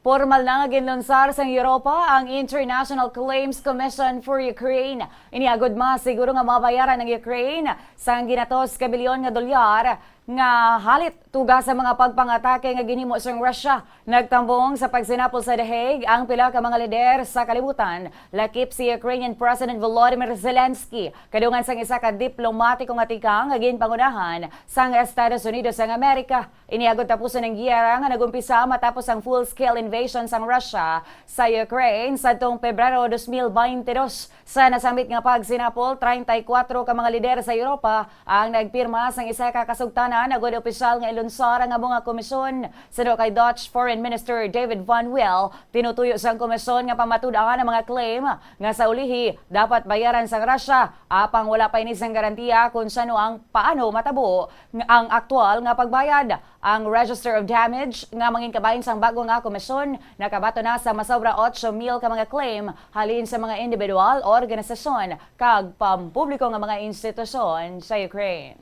Formal na nga ginlunsar sa Europa ang International Claims Commission for Ukraine. Iniagud siguro nga mabayaran ng Ukraine sa ginatos ka bilyon nga dolyar nga halit tuga sa mga pagpangatake nga ginhimo sang Russia. Nagtambong sa pagsinapol sa The Hague ang pila ka mga lider sa kalibutan. Lakip si Ukrainian President Volodymyr Zelensky kadungan sang isa ka diplomatiko nga tikang nga ginpangunahan sang Estados Unidos sang Amerika. Iniagud tapuson ng giyera nga nagumpisa matapos ang full-scale invasion sang Russia sa Ukraine sadtong Pebrero 2022. Sa nasambit nga pagsinapol, 34 ka mga lider sa Europa ang nagpirma sang isa ka kasugtanan agud opisyal nga ilunsar ang mga komisyon. Sino kay Dutch Foreign Minister David Van Wil, tinutuyo sang komisyon nga pamatud-an ang mga claim nga sa ulihi dapat bayaran sang Russia apang wala pa ini sang garantiya kung sano ang paano matabo ang aktual nga pagbayad. Ang Register of Damage nga manginkabahin sang bago nga komisyon nakabato na sa masobra 8,000 ka mga claim halin sa mga individual, organisasyon kag pampubliko nga mga institusyon sa Ukraine.